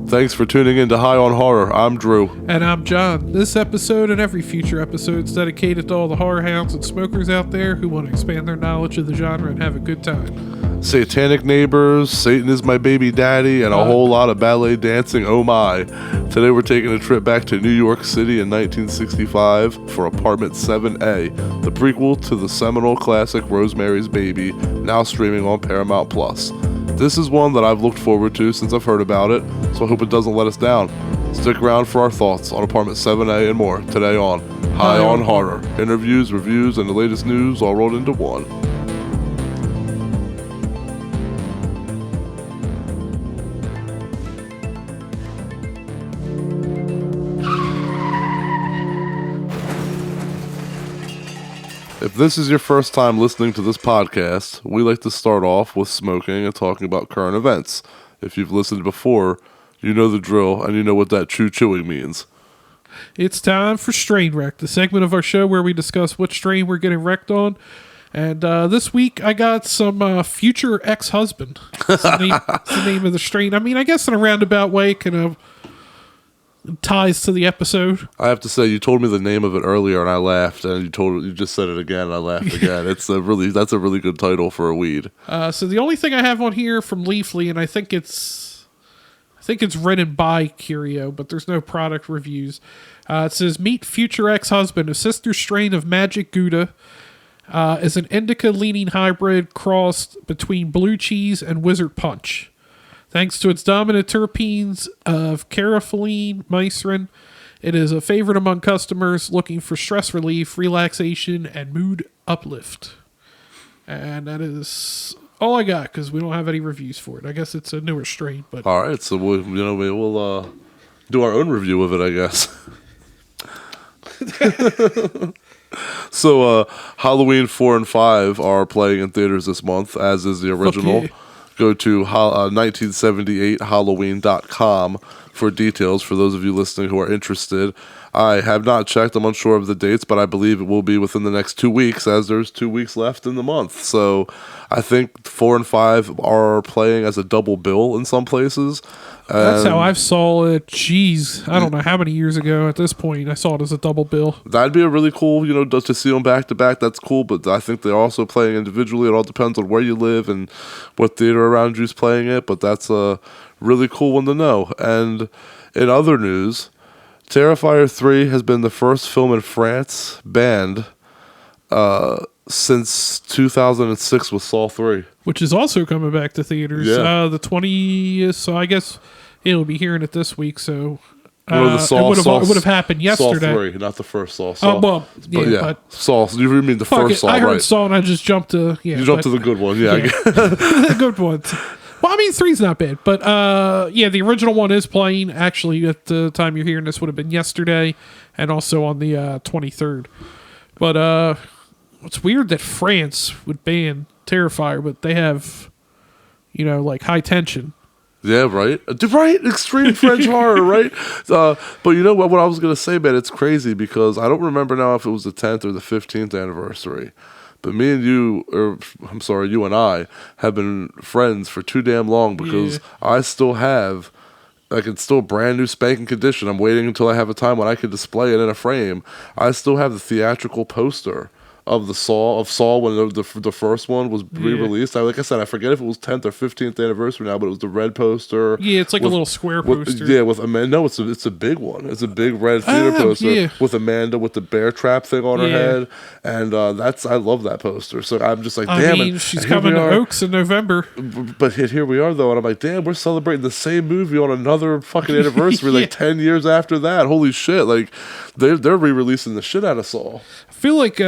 Thanks for tuning in to High on Horror. I'm Drew. And I'm John. This episode and every future episode is dedicated to all the horror hounds and smokers out there who want to expand their knowledge of the genre and have a good time. Satanic neighbors, Satan is my baby daddy, and a whole lot of ballet dancing, oh my. Today we're taking a trip back to New York City in 1965 for Apartment 7A, the prequel to the seminal classic Rosemary's Baby, now streaming on Paramount+. This is one that I've looked forward to since I've heard about it, so I hope it doesn't let us down. Stick around for our thoughts on Apartment 7A and more today on High on Horror. Interviews, reviews, and the latest news all rolled into one. If this is your first time listening to this podcast, we like to start off with smoking and talking about current events. If you've listened before, you know the drill and you know what that chewing means. It's time for Strain Wreck, the segment of our show where we discuss what strain we're getting wrecked on. And this week I got some future ex-husband. That's the name of the strain. I mean, I guess in a roundabout way, kind of ties to the episode. I have to say, you told me the name of it earlier and I laughed, and you just said it again and I laughed again. That's a really good title for a weed. So the only thing I have on here from Leafly, and I think it's written by Curio, but there's no product reviews. It says, meet future ex-husband, a sister strain of Magic Gouda, is an indica-leaning hybrid crossed between blue cheese and wizard punch. Thanks to its dominant terpenes of carafilene, mycin, it is a favorite among customers looking for stress relief, relaxation, and mood uplift. And that is all I got because we don't have any reviews for it. I guess it's a newer strain, but all right. So we'll do our own review of it, I guess. So Halloween 4 and 5 are playing in theaters this month, as is the original. Okay. Go to 1978halloween.com for details for those of you listening who are interested. I have not checked. I'm unsure of the dates, but I believe it will be within the next 2 weeks, as there's 2 weeks left in the month. So I think 4 and 5 are playing as a double bill in some places. That's how I saw it. Jeez, I don't know how many years ago at this point I saw it as a double bill. That'd be a really cool, to see them back to back. That's cool, but I think they're also playing individually. It all depends on where you live and what theater around you's playing it, but that's a really cool one to know. And in other news, Terrifier 3 has been the first film in France banned since 2006 with Saw 3. Which is also coming back to theaters. Yeah. The 20th, so I guess it'll be hearing it this week, so The Saw, it would have happened yesterday. Saw 3, not the first Saw. But Saw. You mean the first Saw, I heard right? Saw and I just jumped to... Yeah, you jumped to the good one, yeah. The good ones. Well, I mean, 3's not bad, but the original one is playing. Actually, at the time you're hearing this would have been yesterday, and also on the 23rd. But it's weird that France would ban Terrifier, but they have, like High Tension. Yeah, right? Right? Extreme French horror, right? But you know what I was going to say, man? It's crazy because I don't remember now if it was the 10th or the 15th anniversary. But me and you and I have been friends for too damn long because I still have, it's still brand new spanking condition. I'm waiting until I have a time when I can display it in a frame. I still have the theatrical poster of Saw when the first one was re-released. Like I said, I forget if it was 10th or 15th anniversary now, but it was the red poster. Yeah, it's like a little square poster. With Amanda. No, it's a big one. It's a big red theater poster with Amanda with the bear trap thing on her head, and I love that poster. So I'm just like, damn it. She's coming to Oaks in November. But here we are though, and I'm like, damn, we're celebrating the same movie on another fucking anniversary, 10 years after that. Holy shit! Like they're re-releasing the shit out of Saw. I feel like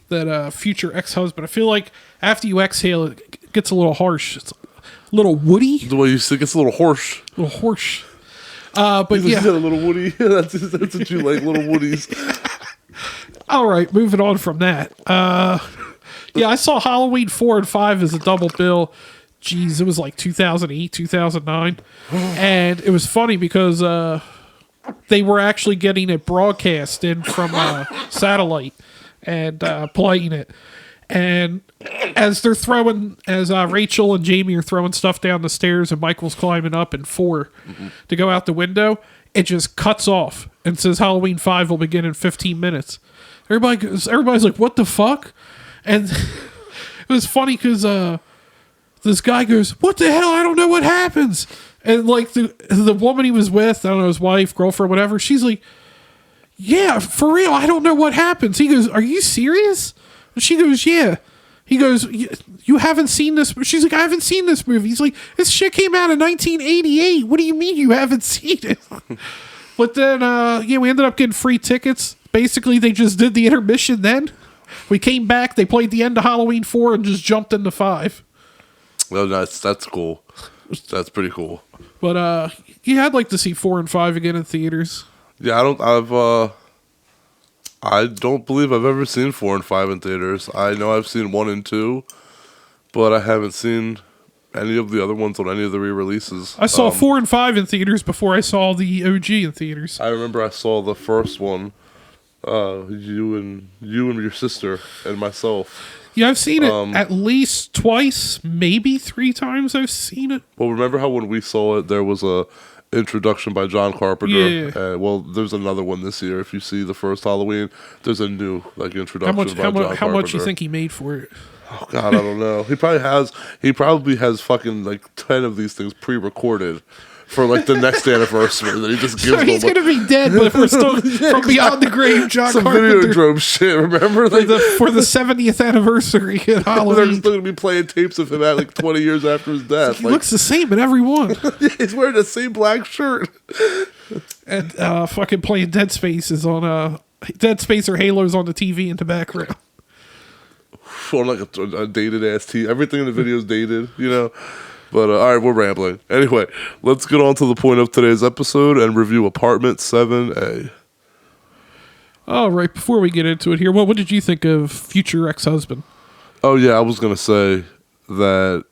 that future ex-husband. I feel like after you exhale, it gets a little harsh. It's a little woody. The way you say it gets a little hoarse. A little hoarse. But you said a little woody. that's what you like, little woodies. All right, moving on from that. I saw Halloween 4 and 5 as a double bill. Jeez, it was like 2008, 2009. And it was funny because they were actually getting it broadcast in from satellite and playing it. And as Rachel and Jamie are throwing stuff down the stairs and Michael's climbing up in 4 to go out the window, it just cuts off and says Halloween 5 will begin in 15 minutes. Everybody's like, what the fuck? And it was funny because this guy goes, what the hell? I don't know what happens. And like the woman he was with, I don't know, his wife, girlfriend, whatever, she's like, yeah, for real, I don't know what happens. He goes, are you serious? And she goes, yeah. He goes, you haven't seen this? She's like, I haven't seen this movie. He's like, this shit came out in 1988. What do you mean you haven't seen it? But then, we ended up getting free tickets. Basically, they just did the intermission then. We came back, they played the end of Halloween 4 and just jumped into 5. Well, that's cool. That's pretty cool. But, I'd like to see 4 and 5 again in theaters. Yeah, I don't believe I've ever seen 4 and 5 in theaters. I know I've seen 1 and 2, but I haven't seen any of the other ones on any of the re-releases. I saw 4 and 5 in theaters before I saw the OG in theaters. I remember I saw the first one, you and your sister and myself. Yeah, I've seen it at least twice, maybe 3 times I've seen it. Well, remember how when we saw it, there was a introduction by John Carpenter? Yeah. Well, there's another one this year. If you see the first Halloween, there's a new introduction by John Carpenter. How much you think he made for it? Oh God, I don't know. He probably has fucking 10 of these things pre-recorded for the next anniversary that he just gives. So he's gonna be dead, but we're still from beyond the grave. John Some Carpenter. Videodrome shit. Remember for the 70th anniversary of Halloween. They're still gonna be playing tapes of him at 20 years after his death. He looks the same in every one. He's wearing the same black shirt. And fucking playing Dead Space is on Dead Space or Halo's on the TV in the background. On a dated ass TV. Everything in the video is dated, But all right, we're rambling. Anyway, let's get on to the point of today's episode and review Apartment 7A. All right, before we get into it here, what did you think of Future Ex-Husband? Oh yeah, I was gonna say that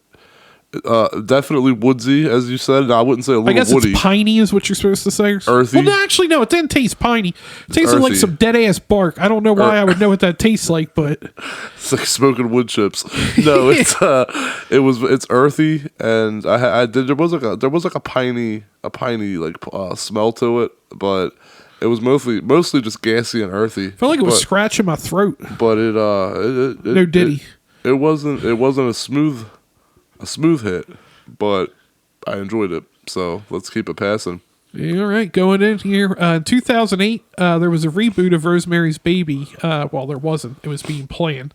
definitely woodsy, as you said. No, I wouldn't say a little woody. It's piney is what you're supposed to say. Earthy. Well, no, actually, no, it didn't taste piney. It tasted like some dead ass bark. I don't know why I would know what that tastes like, but it's like smoking wood chips. No, it's earthy, and there was a piney smell to it, but it was mostly just gassy and earthy. I felt like it was scratching my throat. But no diddy. It wasn't a smooth hit, but I enjoyed it. So let's keep it passing. All right, going in here. In 2008, there was a reboot of Rosemary's Baby. Well, there wasn't. It was being planned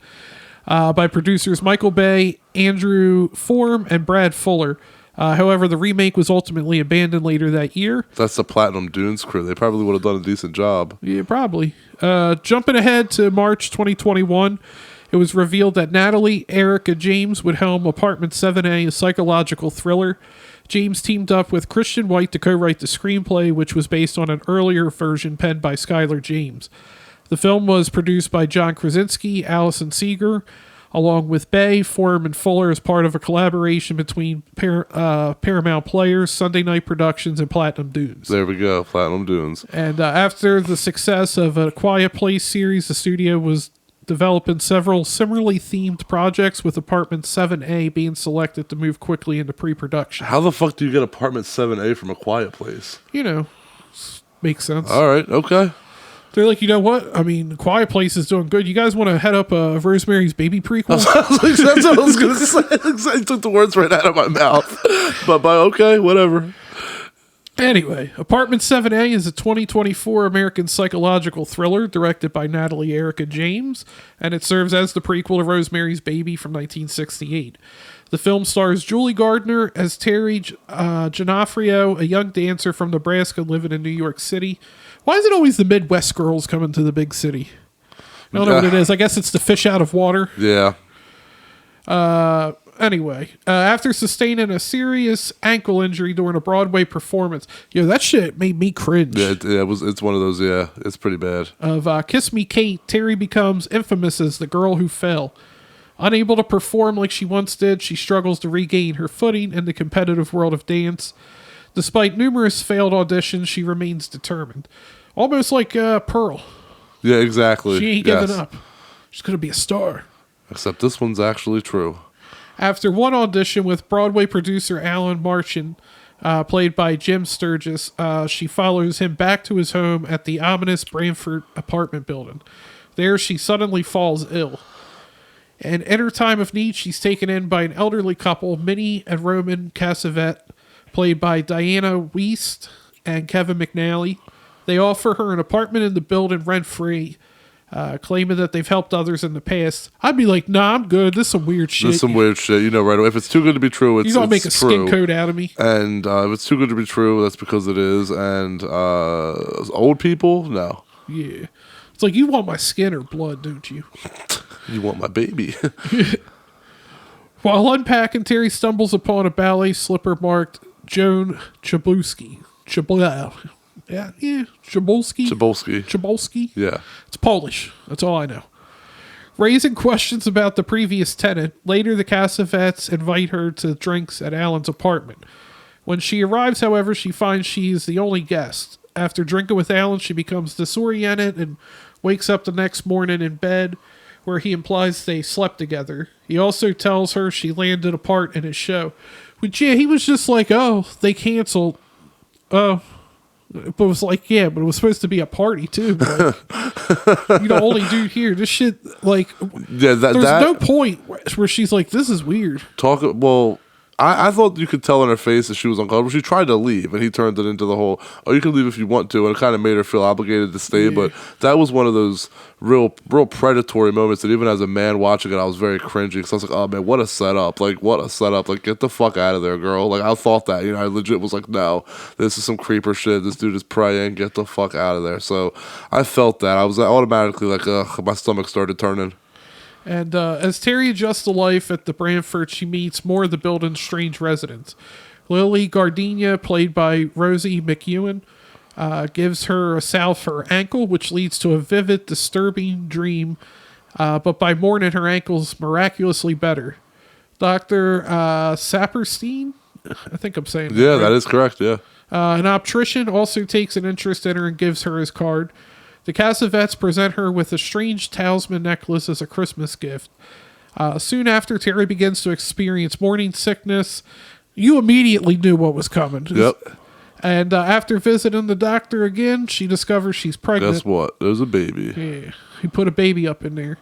by producers Michael Bay, Andrew Form, and Brad Fuller. However, the remake was ultimately abandoned later that year. That's the Platinum Dunes crew. They probably would have done a decent job. Yeah, probably. Jumping ahead to March 2021, it was revealed that Natalie Erica James would helm Apartment 7A, a psychological thriller. James teamed up with Christian White to co-write the screenplay, which was based on an earlier version penned by Skylar James. The film was produced by John Krasinski, Allison Seeger, along with Bay, Form, and Fuller as part of a collaboration between Paramount Players, Sunday Night Productions, and Platinum Dunes. There we go, Platinum Dunes. And after the success of A Quiet Place series, the studio was developing several similarly themed projects, with Apartment 7A being selected to move quickly into pre-production. How the fuck do you get Apartment 7A from A Quiet Place? Makes sense. All right, okay. They're like, you know what? I mean, Quiet Place is doing good. You guys want to head up a Rosemary's Baby prequel? That's what I was going to say. I took the words right out of my mouth. But okay, whatever. Anyway, Apartment 7A is a 2024 American psychological thriller directed by Natalie Erica James, and it serves as the prequel to Rosemary's Baby from 1968. The film stars Julie Gardner as Terry Gionoffrio, a young dancer from Nebraska living in New York City. Why is it always the Midwest girls coming to the big city? I don't know what it is. I guess it's the fish out of water. Yeah. Anyway, after sustaining a serious ankle injury during a Broadway performance, that shit made me cringe. Yeah, it's one of those, yeah, it's pretty bad. Of Kiss Me Kate, Terry becomes infamous as the girl who fell. Unable to perform like she once did, she struggles to regain her footing in the competitive world of dance. Despite numerous failed auditions, she remains determined. Almost like Pearl. Yeah, exactly. She ain't giving up. She's going to be a star. Except this one's actually true. After one audition with Broadway producer Alan Marchand, played by Jim Sturgis, she follows him back to his home at the ominous Bramford apartment building. There, she suddenly falls ill. And in her time of need, she's taken in by an elderly couple, Minnie and Roman Cassavet, played by Diana Wiest and Kevin McNally. They offer her an apartment in the building rent-free, claiming that they've helped others in the past. I'd be like, nah, I'm good. This is some weird shit. There's some weird shit. You know right away. If it's too good to be true, it's You don't it's make a true. skin coat out of me. And if it's too good to be true, that's because it is. And old people, no. Yeah. It's like, you want my skin or blood, don't you? You want my baby. While unpacking, Terry stumbles upon a ballet slipper marked Joan Chabulski. Yeah, Chabulski. Chabulski. Yeah. It's Polish. That's all I know. Raising questions about the previous tenant, later the Cassavets invite her to drinks at Alan's apartment. When she arrives, however, she finds she is the only guest. After drinking with Alan, she becomes disoriented and wakes up the next morning in bed, where he implies they slept together. He also tells her she landed a part in his show. Which, yeah, he was just like, oh, they canceled. Oh. But it was like, yeah, but it was supposed to be a party, too. Like, you the only dude here. This shit, like, Yeah, there's no point where she's like, this is weird. I thought you could tell in her face that she was uncomfortable. She tried to leave, and he turned it into the whole, oh, you can leave if you want to, and it kind of made her feel obligated to stay. Yeah. But that was one of those real predatory moments that even as a man watching it, I was very cringy, because I was like, oh, man, what a setup. Like, what a setup. Like, get the fuck out of there, girl. Like, I thought that. I legit was like, no, this is some creeper shit. This dude is praying. Get the fuck out of there. So I felt that. I was automatically like, ugh, my stomach started turning. And as Terry adjusts to life at the Bramford, she meets more of the building's strange residents. Lily Gardenia, played by Rosie McEwen, gives her a salve for her ankle, which leads to a vivid, disturbing dream. But by morning, her ankle's miraculously better. Dr. Saperstein, I think I'm saying that. Yeah, right? That is correct, yeah. An optician also takes an interest in her and gives her his card. The Cassavets present her with a strange talisman necklace as a Christmas gift. Soon after, Terry begins to experience morning sickness. You immediately knew what was coming. Yep. And after visiting the doctor again, she discovers she's pregnant. Guess what? There's a baby. Yeah, he put a baby up in there.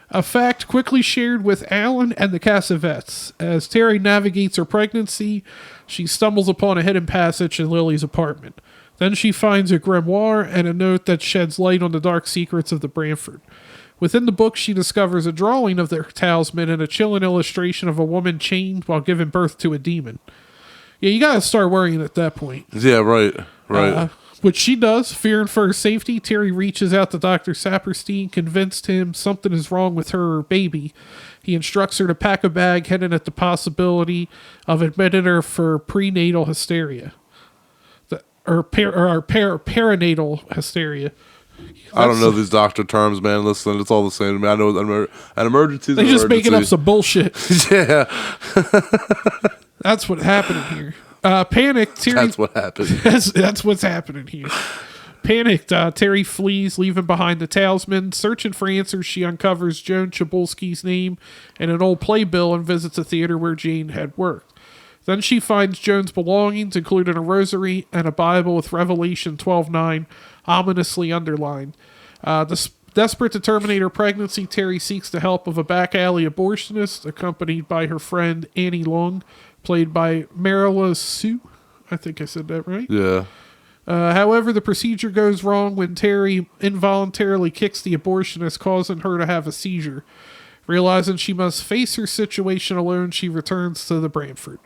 A fact quickly shared with Alan and the Cassavets. As Terry navigates her pregnancy, she stumbles upon a hidden passage in Lily's apartment. Then she finds a grimoire and a note that sheds light on the dark secrets of the Bramford. Within the book, she discovers a drawing of their talisman and a chilling illustration of a woman chained while giving birth to a demon. Yeah, you gotta start worrying at that point. Yeah, right. Which she does. Fearing for her safety, Terry reaches out to Dr. Saperstein, convinced him something is wrong with her baby. He instructs her to pack a bag, hinting at the possibility of admitting her for prenatal hysteria. Perinatal hysteria. I don't know these doctor terms, man. Listen, it's all the same to me. I know an emergency. They're just making up some bullshit. Yeah. That's what happened here. Panicked, Terry. That's what happened. That's what's happening here. Panicked, Terry flees, leaving behind the talisman. Searching for answers, she uncovers Joan Chabulski's name in an old playbill and visits a theater where Jane had worked. Then she finds Joan's belongings, including a rosary and a Bible with Revelation 12:9 ominously underlined. Desperate to terminate her pregnancy, Terry seeks the help of a back alley abortionist, accompanied by her friend Annie Long, played by Marilla Sue. I think I said that right. Yeah. However, the procedure goes wrong when Terry involuntarily kicks the abortionist, causing her to have a seizure. Realizing she must face her situation alone, she returns to the Bramford.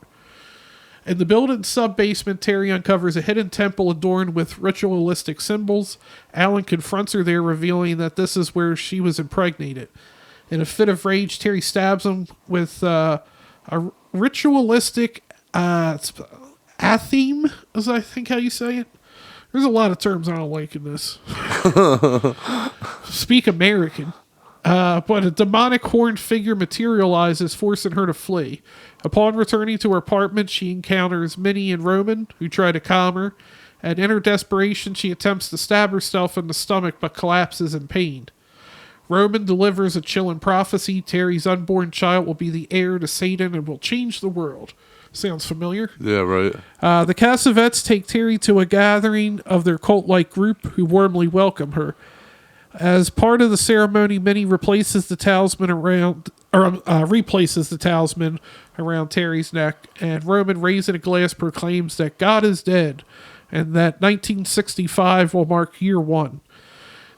In the building's sub-basement, Terry uncovers a hidden temple adorned with ritualistic symbols. Alan confronts her there, revealing that this is where she was impregnated. In a fit of rage, Terry stabs him with a ritualistic atheme, is I think how you say it. There's a lot of terms I don't like in this. Speak American. But a demonic horned figure materializes, forcing her to flee. Upon returning to her apartment, she encounters Minnie and Roman, who try to calm her, and in her desperation, she attempts to stab herself in the stomach but collapses in pain. Roman delivers a chilling prophecy. Terry's unborn child will be the heir to Satan and will change the world. Sounds familiar? Yeah, right. The Cassavetes take Terry to a gathering of their cult-like group who warmly welcome her. As part of the ceremony, Minnie replaces the talisman around Terry's neck, and Roman, raising a glass, proclaims that God is dead, and that 1965 will mark year one.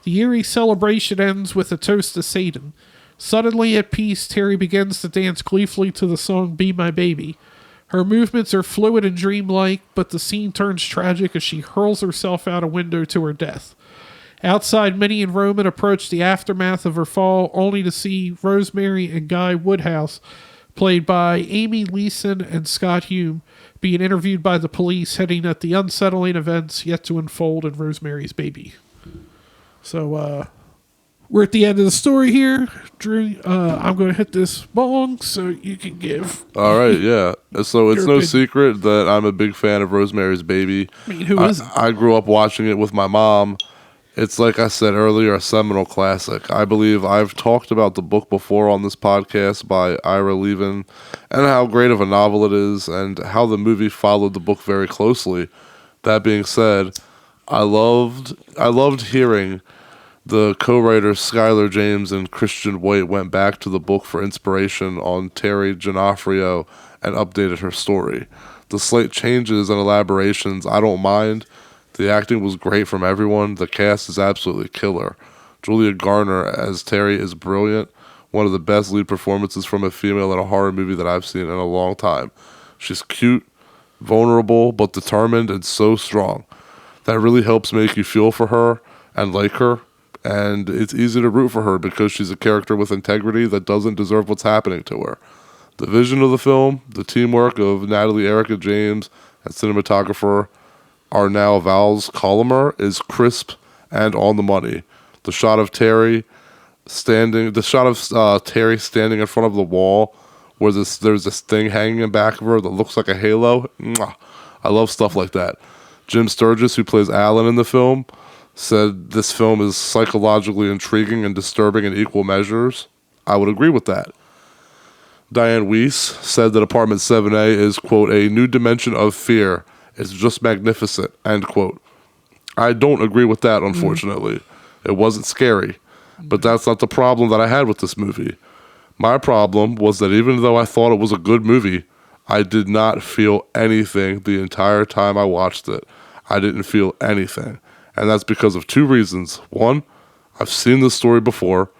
The eerie celebration ends with a toast to Satan. Suddenly at peace, Terry begins to dance gleefully to the song Be My Baby. Her movements are fluid and dreamlike, but the scene turns tragic as she hurls herself out a window to her death. Outside, Minnie and Roman approach the aftermath of her fall, only to see Rosemary and Guy Woodhouse, played by Amy Leeson and Scott Hume, being interviewed by the police, heading at the unsettling events yet to unfold in Rosemary's Baby. So, we're at the end of the story here. Drew, I'm going to hit this bong so you can give. All right, yeah. So it's no secret that I'm a big fan of Rosemary's Baby. I mean, who isn't? I grew up watching it with my mom. It's, like I said earlier, a seminal classic. I believe I've talked about the book before on this podcast by Ira Levin and how great of a novel it is and how the movie followed the book very closely. That being said, I loved hearing the co-writers Skylar James and Christian White went back to the book for inspiration on Terry Gionoffrio and updated her story. The slight changes and elaborations, I don't mind. The acting was great from everyone. The cast is absolutely killer. Julia Garner as Terry is brilliant. One of the best lead performances from a female in a horror movie that I've seen in a long time. She's cute, vulnerable, but determined and so strong. That really helps make you feel for her and like her. And it's easy to root for her because she's a character with integrity that doesn't deserve what's happening to her. The vision of the film, the teamwork of Natalie Erica James and cinematographer Arnau Valls Colomer is crisp and on the money. The shot of Terry standing in front of the wall where there's this thing hanging in back of her that looks like a halo. Mwah. I love stuff like that. Jim Sturgis, who plays Alan in the film, said this film is psychologically intriguing and disturbing in equal measures. I would agree with that. Diane Weiss said that Apartment 7A is, quote, a new dimension of fear. It's just magnificent, end quote. I don't agree with that, unfortunately. It wasn't scary, but that's not the problem that I had with this movie. My problem was that even though I thought it was a good movie, I did not feel anything the entire time I watched it. I didn't feel anything. And that's because of two reasons. One, I've seen this story before,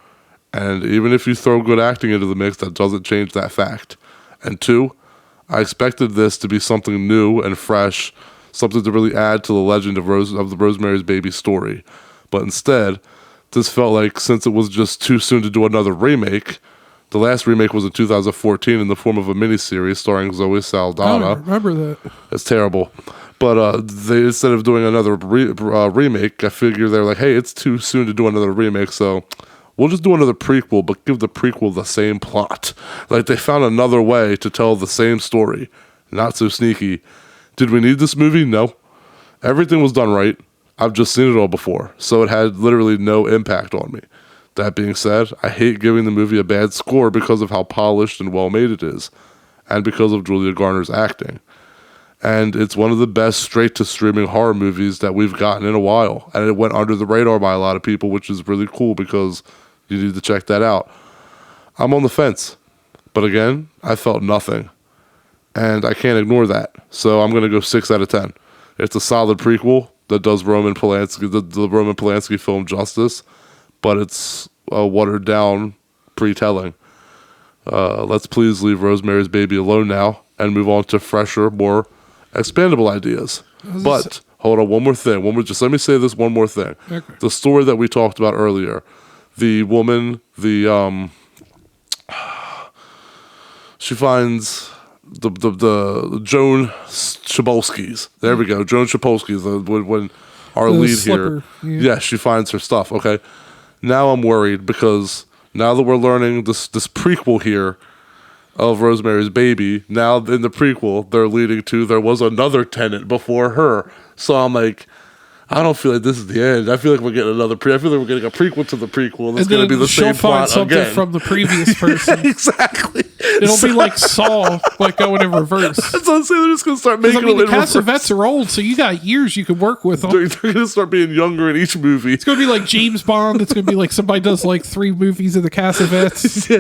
and even if you throw good acting into the mix, that doesn't change that fact. And two, I expected this to be something new and fresh, something to really add to the legend of the Rosemary's Baby story. But instead, this felt like, since it was just too soon to do another remake, the last remake was in 2014 in the form of a miniseries starring Zoe Saldana. I remember that. It's terrible. But they, instead of doing another remake, I figure they're like, hey, it's too soon to do another remake, so we'll just do another prequel, but give the prequel the same plot. Like, they found another way to tell the same story. Not so sneaky. Did we need this movie? No. Everything was done right. I've just seen it all before, so it had literally no impact on me. That being said, I hate giving the movie a bad score because of how polished and well-made it is, and because of Julia Garner's acting. And it's one of the best straight-to-streaming horror movies that we've gotten in a while. And it went under the radar by a lot of people, which is really cool because you need to check that out. I'm on the fence. But again, I felt nothing. And I can't ignore that. So I'm going to go 6 out of 10. It's a solid prequel that does Roman Polanski, the Roman Polanski film justice. But it's a watered-down pre-telling. Let's please leave Rosemary's Baby alone now and move on to fresher, more expandable ideas. But hold on, one more thing. Just let me say this one more thing. Okay. The story that we talked about earlier, the woman, she finds the Joan Chapolsky's. There we go, Joan Chapolsky's. When our The lead slipper, here, yeah. she finds her stuff. Okay, now I'm worried because now that we're learning this prequel here of Rosemary's Baby, now in the prequel, they're leading to there was another tenant before her. So I'm like, I don't feel like this is the end. I feel like we're getting another I feel like we're getting a prequel to the prequel. And it's going to be the same plot she'll find something again. from the previous person. Exactly. It'll be like Saw, like going in reverse. That's what I'm saying. They're just going to start making the them in reverse. Cassavetes are old, so you got years you can work with them. They're going to start being younger in each movie. It's going to be like James Bond. It's going to be like somebody does like 3 movies of the Cassavetes.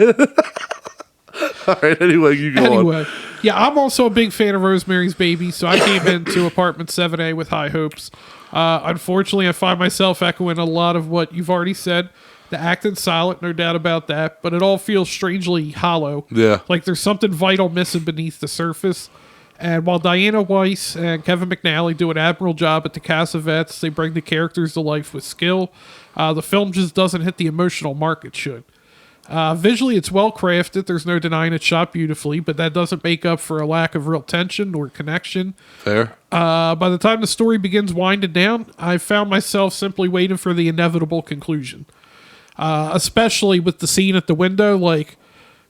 All right, anyway, you go on. Yeah, I'm also a big fan of Rosemary's Baby, so I came into Apartment 7A with high hopes. Unfortunately, I find myself echoing a lot of what you've already said. The acting's solid, no doubt about that, but it all feels strangely hollow. Yeah. Like there's something vital missing beneath the surface. And while Diana Weiss and Kevin McNally do an admirable job at the Cassavetes, they bring the characters to life with skill. The film just doesn't hit the emotional mark it should. Visually, it's well crafted. There's no denying it's shot beautifully, but that doesn't make up for a lack of real tension or connection. Fair. By the time the story begins winding down, I found myself simply waiting for the inevitable conclusion. Especially with the scene at the window, like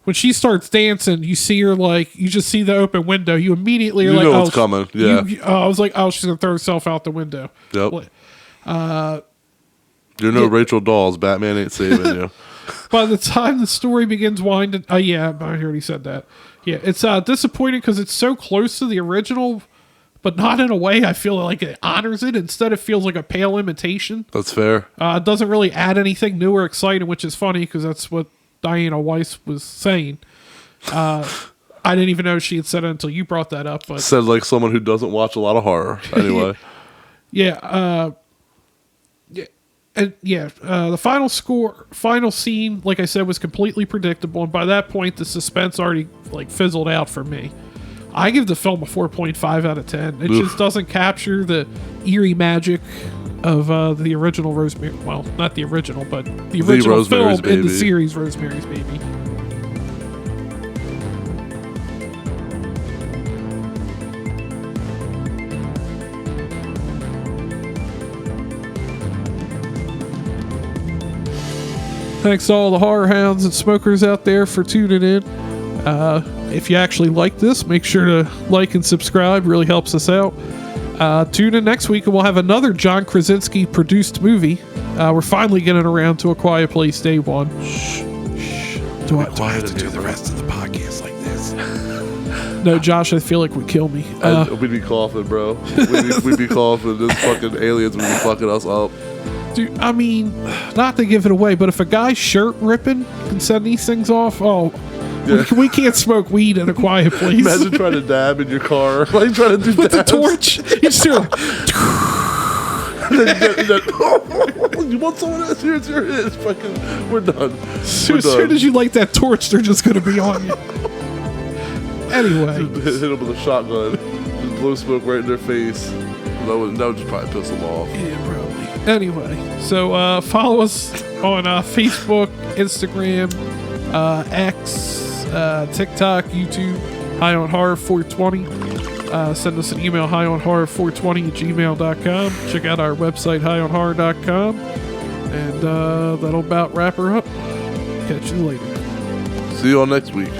when she starts dancing, you see her like you just see the open window. You immediately are you like, know what's coming. Yeah. I was like, oh, she's gonna throw herself out the window. Yep. You're no Rachel Dawes. Batman ain't saving you. By the time the story begins winding, yeah, I already said that. Yeah, it's disappointing because it's so close to the original, but not in a way I feel like it honors it. Instead, it feels like a pale imitation. That's fair. It doesn't really add anything new or exciting, which is funny because that's what Diana Weiss was saying. I didn't even know she had said it until you brought that up. But said like someone who doesn't watch a lot of horror. Anyway. The final scene, like I said, was completely predictable, and by that point, the suspense already like fizzled out for me. I give the film a 4.5 out of 10. It just doesn't capture the eerie magic of the original Rosemary. Well, not the original, but the original film in the series Rosemary's Baby. Thanks to all the horror hounds and smokers out there for tuning in. If you actually like this, make sure to like and subscribe. Really helps us out. Tune in next week and we'll have another John Krasinski produced movie. We're finally getting around to A Quiet Place Day 1. Shh. Do I have to do the rest of the podcast like this? No, Josh, I feel like would kill me. We'd be coughing, bro. We'd be coughing. This fucking aliens would be fucking us up. Dude, I mean, not to give it away, but if a guy's shirt ripping can send these things off, we can't smoke weed in A Quiet Place. Imagine trying to dab in your car. Like trying to do with the torch. You just hear you want some of this? Here's fucking. We're done. As soon as you light that torch, they're just going to be on you. Anyway. Hit them with a shotgun. Just blow smoke right in their face. That would just probably piss them off. Yeah, probably. Anyway, so follow us on Facebook, Instagram, X, TikTok, YouTube, High on Horror 420. Send us an email, highonhorror420@gmail.com. Check out our website, highonhorror.com. And that'll about wrap her up. Catch you later. See you all next week.